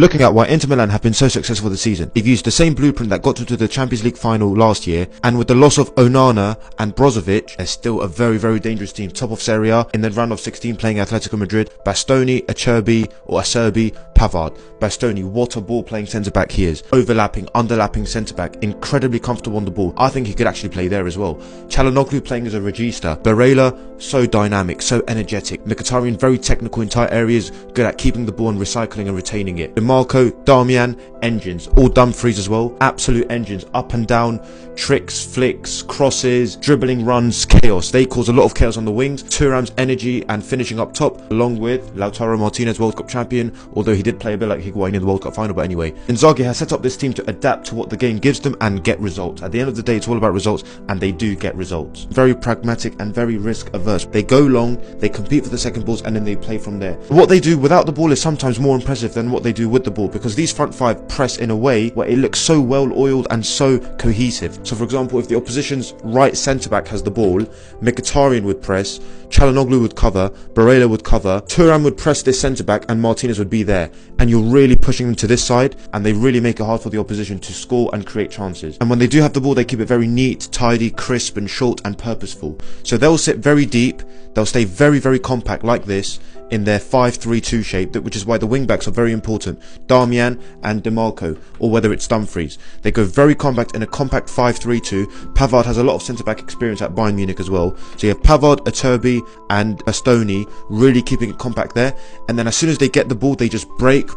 Looking at why Inter Milan have been so successful this season, they've used the same blueprint that got them to the Champions League final last year, and with the loss of Onana and Brozovic, they're still a very dangerous team, top of Serie A, in the round of 16 playing Atletico Madrid. Bastoni, Acerbi, Pavard. Bastoni, what a ball playing centre-back he is. Overlapping, underlapping centre-back, incredibly comfortable on the ball. I think he could actually play there as well. Çalhanoğlu playing as a regista. Barella, so dynamic, so energetic. Mkhitaryan, very technical in tight areas, good at keeping the ball and recycling and retaining it. Marco, Darmian, engines, all Dumfries as well, absolute engines, up and down, tricks, flicks, crosses, dribbling runs, chaos. They cause a lot of chaos on the wings. Thuram's energy and finishing up top, along with Lautaro Martinez, World Cup champion, although he did play a bit like Higuain in the World Cup final, but anyway. Inzaghi has set up this team to adapt to what the game gives them and get results. At the end of the day, it's all about results, and they do get results. Very pragmatic and very risk averse. They go long, they compete for the second balls, and then they play from there. What they do without the ball is sometimes more impressive than what they do with the ball, because these front five press in a way where it looks so well oiled and so cohesive. So for example, if the opposition's right centre back has the ball, Mkhitaryan would press, Çalhanoğlu would cover, Barella would cover, Thuram would press this centre back, and Martinez would be there, and you're really pushing them to this side, and they really make it hard for the opposition to score and create chances. And when they do have the ball, they keep it very neat, tidy, crisp and short and purposeful. So they'll sit very deep, they'll stay very compact like this in their 5-3-2 shape, which is why the wing backs are very important. Darmian and DeMarco, or whether it's Dumfries. They go very compact in a compact 5-3-2. Pavard has a lot of centre-back experience at Bayern Munich as well. So you have Pavard, Acerbi and Bastoni really keeping it compact there. And then as soon as they get the ball, they just break,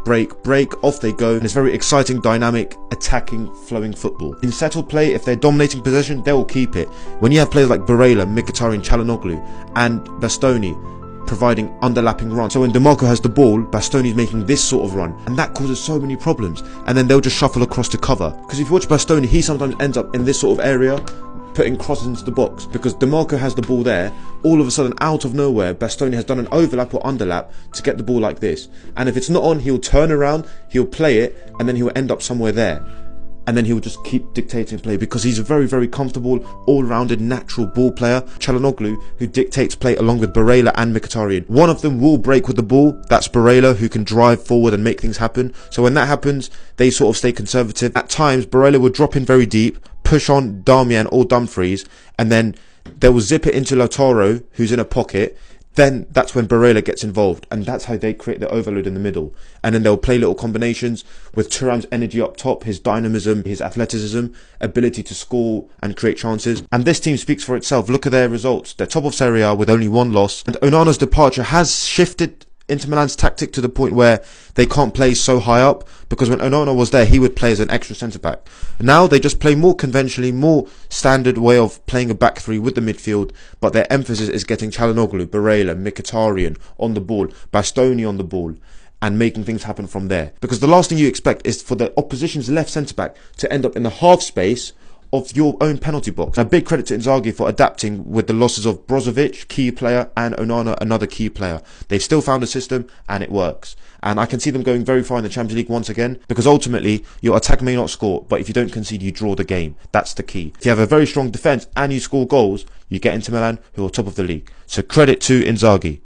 off they go. And it's very exciting, dynamic, attacking, flowing football. In settled play, if they're dominating possession, they will keep it. When you have players like Barella, Mkhitaryan, Çalhanoğlu and Bastoni providing underlapping runs. So when DeMarco has the ball, Bastoni's making this sort of run, and that causes so many problems. And then they'll just shuffle across to cover. Because if you watch Bastoni, he sometimes ends up in this sort of area, putting crosses into the box. Because DeMarco has the ball there, all of a sudden, out of nowhere, Bastoni has done an overlap or underlap to get the ball like this. And if it's not on, he'll turn around, he'll play it, and then he'll end up somewhere there. And then he will just keep dictating play because he's a very comfortable, all-rounded, natural ball player. Çalhanoğlu, who dictates play along with Barella and Mkhitaryan. One of them will break with the ball. That's Barella, who can drive forward and make things happen. So when that happens, they sort of stay conservative. At times, Barella will drop in very deep, push on Darmian or Dumfries, and then they will zip it into Lautaro, who's in a pocket. Then that's when Barella gets involved, and that's how they create the overload in the middle. And then they'll play little combinations with Thuram's energy up top, his dynamism, his athleticism, ability to score and create chances. And this team speaks for itself. Look at their results. They're top of Serie A with only one loss. And Onana's departure has shifted Inter Milan's tactic to the point where they can't play so high up, because when Onana was there, he would play as an extra centre-back. Now they just play more conventionally, more standard way of playing a back three with the midfield, but their emphasis is getting Çalhanoğlu, Barella, Mkhitaryan on the ball, Bastoni on the ball, and making things happen from there. Because the last thing you expect is for the opposition's left centre-back to end up in the half space of your own penalty box. A big credit to Inzaghi for adapting with the losses of Brozovic, key player, and Onana, another key player. They've still found a system and it works. And I can see them going very far in the Champions League once again, because ultimately your attack may not score, but if you don't concede, you draw the game. That's the key. If you have a very strong defence and you score goals, you get into Milan, who are top of the league. So credit to Inzaghi.